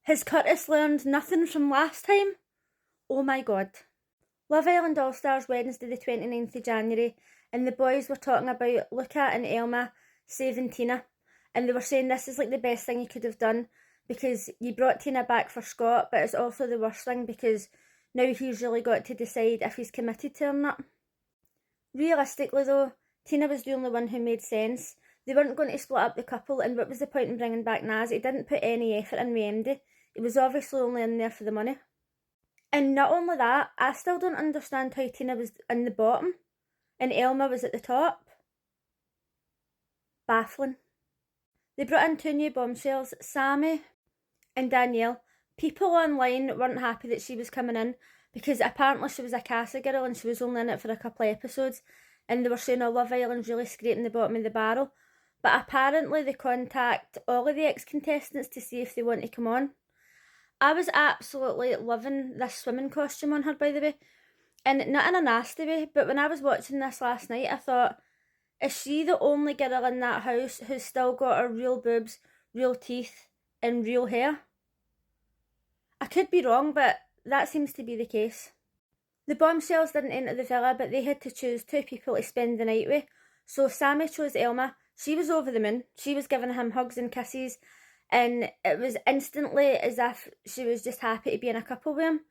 Has Curtis learned nothing from last time? Oh my god. Love Island All Stars Wednesday the 29th of January, and the boys were talking about Luca and Elma saving Tina, and they were saying this is like the best thing you could have done because you brought Tina back for Scott, but it's also the worst thing because now he's really got to decide if he's committed to her or not. Realistically though, Tina was the only one who made sense. They weren't going to split up the couple, and what was the point in bringing back Naz? He didn't put any effort in with MD. He was obviously only in there for the money. And not only that, I still don't understand how Tina was in the bottom and Elma was at the top. Baffling. They brought in two new bombshells, Sammy and Danielle. People online weren't happy that she was coming in because apparently she was a Casa girl and she was only in it for a couple of episodes, and they were saying, oh, Love Island's really scraping the bottom of the barrel. But apparently they contact all of the ex-contestants to see if they want to come on. I was absolutely loving this swimming costume on her, by the way. And not in a nasty way, but when I was watching this last night, I thought, is she the only girl in that house who's still got her real boobs, real teeth, and real hair? I could be wrong, but that seems to be the case. The bombshells didn't enter the villa, but they had to choose two people to spend the night with. So Sammy chose Elma. She was over the moon. She was giving him hugs and kisses, and it was instantly as if she was just happy to be in a couple with him.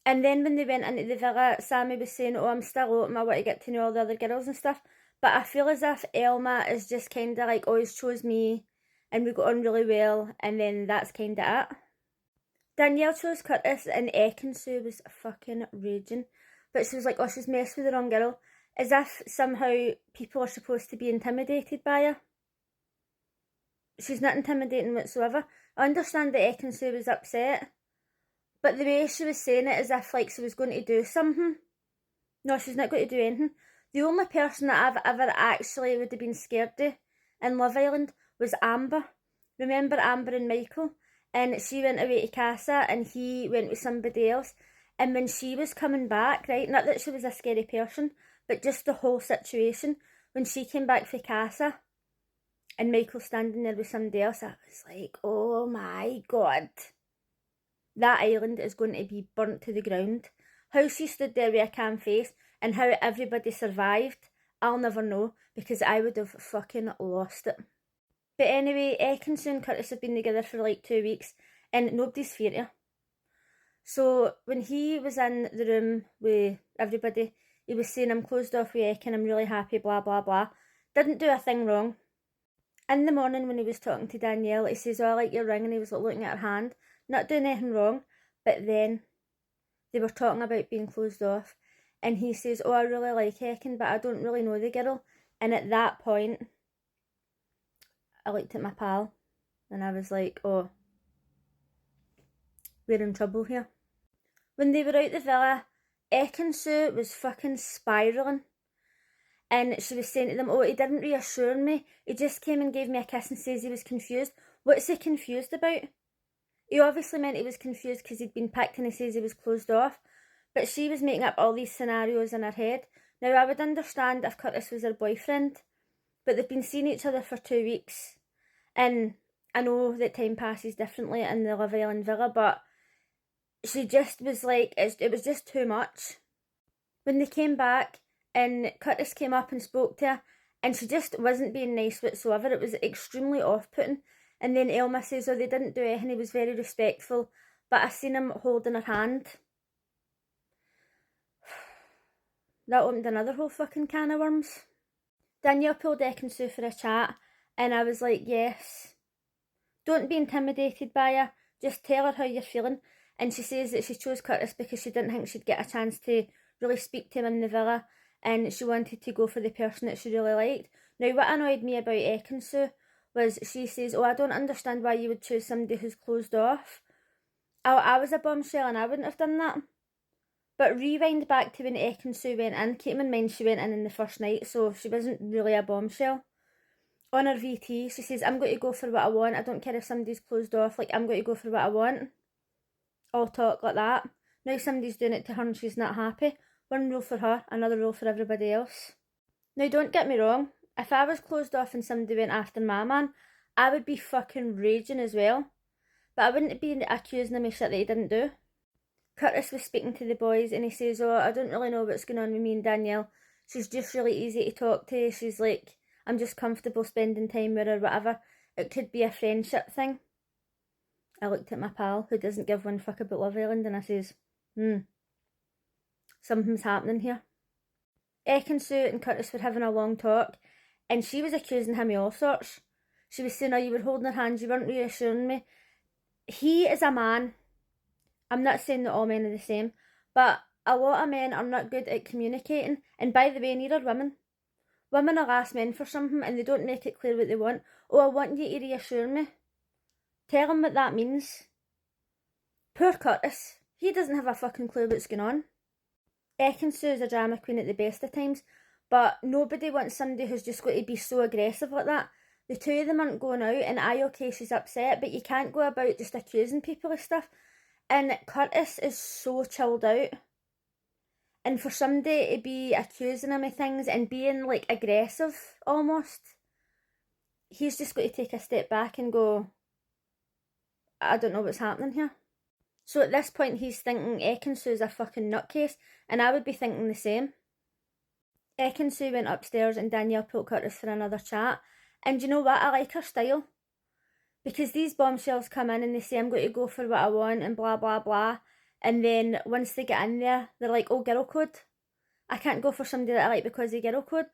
And then when they went into the villa, Sammy was saying, oh, I'm still open, I want to get to know all the other girls and stuff. But I feel as if Elma is just kind of like, always chose me, and we got on really well, and then that's kind of it. Danielle chose Curtis, and Ekin-Su was fucking raging. But she was like, oh, she's messed with the wrong girl. As if somehow people are supposed to be intimidated by her. She's not intimidating whatsoever. I understand that Ekin-Su was upset, but the way she was saying it as if like she was going to do something. No, she's not going to do anything. The only person that I've ever actually would have been scared of in Love Island was Amber. Remember Amber and Michael? And she went away to Casa and he went with somebody else. And when she was coming back, right, not that she was a scary person, but just the whole situation, when she came back for Casa and Michael standing there with somebody else, I was like, oh my god. That island is going to be burnt to the ground. How she stood there with a calm face and how everybody survived, I'll never know, because I would have fucking lost it. But anyway, Ekin-Su and Curtis have been together for like 2 weeks and nobody's feared her. So when he was in the room with everybody, he was saying, I'm closed off with Ekin, I'm really happy, blah, blah, blah. Didn't do a thing wrong. In the morning when he was talking to Danielle, he says, oh, I like your ring, and he was like looking at her hand. Not doing anything wrong, but then they were talking about being closed off, and he says, oh, I really like Ekin, but I don't really know the girl. And at that point, I looked at my pal, and I was like, oh, we're in trouble here. When they were out the villa, Ekin-Su was fucking spiralling. And she was saying to them, oh, he didn't reassure me. He just came and gave me a kiss and says he was confused. What's he confused about? He obviously meant he was confused because he'd been picked and he says he was closed off. But she was making up all these scenarios in her head. Now, I would understand if Curtis was her boyfriend, but they've been seeing each other for 2 weeks. And I know that time passes differently in the Love Island villa, but she just was like, it was just too much. When they came back and Curtis came up and spoke to her, and she just wasn't being nice whatsoever, it was extremely off-putting. And then Elma says, oh, they didn't do anything, he was very respectful, but I seen him holding her hand. That opened another whole fucking can of worms. Danielle pulled Ekin-Su for a chat, and I was like, yes. Don't be intimidated by her, just tell her how you're feeling. And she says that she chose Curtis because she didn't think she'd get a chance to really speak to him in the villa, and she wanted to go for the person that she really liked. Now, what annoyed me about Ekin-Su was she says, oh, I don't understand why you would choose somebody who's closed off. I was a bombshell and I wouldn't have done that. But rewind back to when Ekin-Su went in. Keep in mind she went in the first night, so she wasn't really a bombshell. On her VT, she says, I'm going to go for what I want. I don't care if somebody's closed off. Like, I'm going to go for what I want. All talk like that. Now somebody's doing it to her and she's not happy. One rule for her, another rule for everybody else. Now, don't get me wrong. If I was closed off and somebody went after my man, I would be fucking raging as well. but I wouldn't be accusing him of shit that he didn't do. Curtis was speaking to the boys and he says, oh, I don't really know what's going on with me and Danielle. She's just really easy to talk to. She's like, I'm just comfortable spending time with her, whatever. It could be a friendship thing. I looked at my pal, who doesn't give one fuck about Love Island, and I says, something's happening here. Ekin-Su and Curtis were having a long talk, and she was accusing him of all sorts. She was saying, oh, you were holding her hand, you weren't reassuring me. He is a man. I'm not saying that all men are the same, but a lot of men are not good at communicating. And by the way, neither are women. Women will ask men for something and they don't make it clear what they want. Oh, I want you to reassure me. Tell him what that means. Poor Curtis. He doesn't have a fucking clue what's going on. Ekin-Su is a drama queen at the best of times, but nobody wants somebody who's just going to be so aggressive like that. The two of them aren't going out, and okay, she's upset, but you can't go about just accusing people of stuff. And Curtis is so chilled out. And for somebody to be accusing him of things and being like aggressive almost, he's just got to take a step back and go, I don't know what's happening here. So at this point he's thinking Ekin-Su's a fucking nutcase, and I would be thinking the same. Ekin-Su went upstairs and Danielle pulled Curtis for another chat. And you know what? I like her style. Because these bombshells come in and they say, I'm going to go for what I want and blah, blah, blah. And then once they get in there, they're like, oh, girl code. I can't go for somebody that I like because of girl code.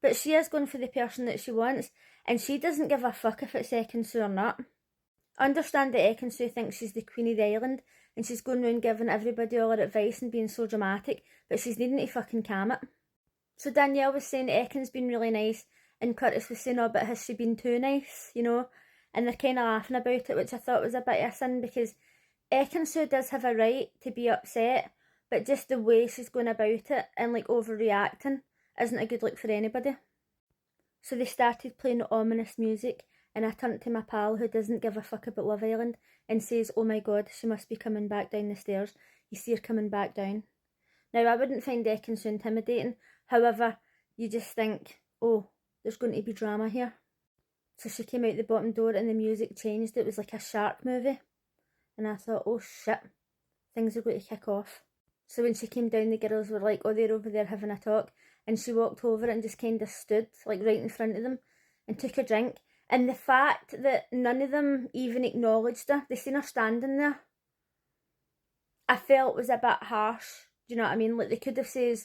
But she is going for the person that she wants. And she doesn't give a fuck if it's Ekin-Su or not. Understand that Ekin-Su thinks she's the queen of the island. And she's going around giving everybody all her advice and being so dramatic. But she's needing to fucking calm it. So Danielle was saying Ekin's been really nice. And Curtis was saying, oh, but has she been too nice, you know? And they're kind of laughing about it, which I thought was a bit of a sin, because Ekin-Su does have a right to be upset, but just the way she's going about it and like overreacting isn't a good look for anybody. So they started playing ominous music, and I turned to my pal, who doesn't give a fuck about Love Island, and says, oh my god, she must be coming back down the stairs. You see her coming back down. Now, I wouldn't find Ekin-Su intimidating, however, you just think, oh, there's going to be drama here. So she came out the bottom door and the music changed. It was like a shark movie. And I thought, oh shit, things are going to kick off. So when she came down, the girls were like, oh, they're over there having a talk. And she walked over and just kind of stood, like right in front of them, and took a drink. And the fact that none of them even acknowledged her, they seen her standing there, I felt was a bit harsh. Do you know what I mean? Like, they could have said,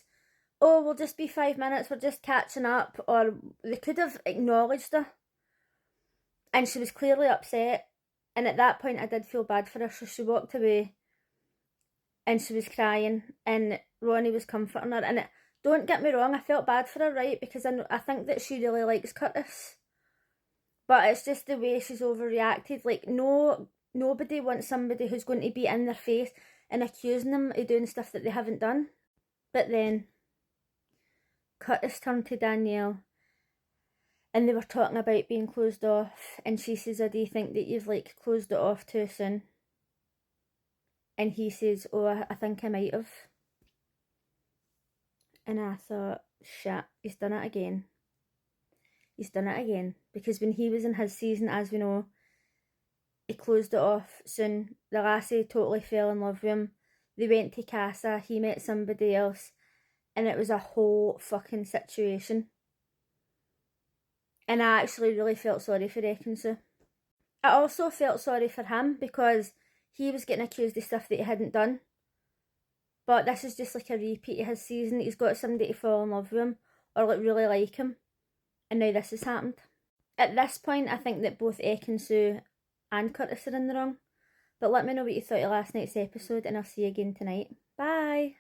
oh, we'll just be 5 minutes, we're just catching up. Or they could have acknowledged her. And she was clearly upset. And at that point, I did feel bad for her. So she walked away and she was crying. And Ronnie was comforting her. And don't get me wrong, I felt bad for her, right? Because I think that she really likes Curtis. But it's just the way she's overreacted. Like, nobody wants somebody who's going to be in their face and accusing them of doing stuff that they haven't done. But then Curtis turned to Danielle. And they were talking about being closed off. And she says, oh, do you think that you've like closed it off too soon? And he says, oh, I think I might have. And I thought, shit, he's done it again. He's done it again. Because when he was in his season, as we know, he closed it off soon. The lassie totally fell in love with him. They went to Casa, he met somebody else. And it was a whole fucking situation. And I actually really felt sorry for Ekin-Su. I also felt sorry for him because he was getting accused of stuff that he hadn't done. But this is just like a repeat of his season. He's got somebody to fall in love with him or like really like him. And now this has happened. At this point, I think that both Ekin-Su and Curtis are in the wrong. But let me know what you thought of last night's episode, and I'll see you again tonight. Bye!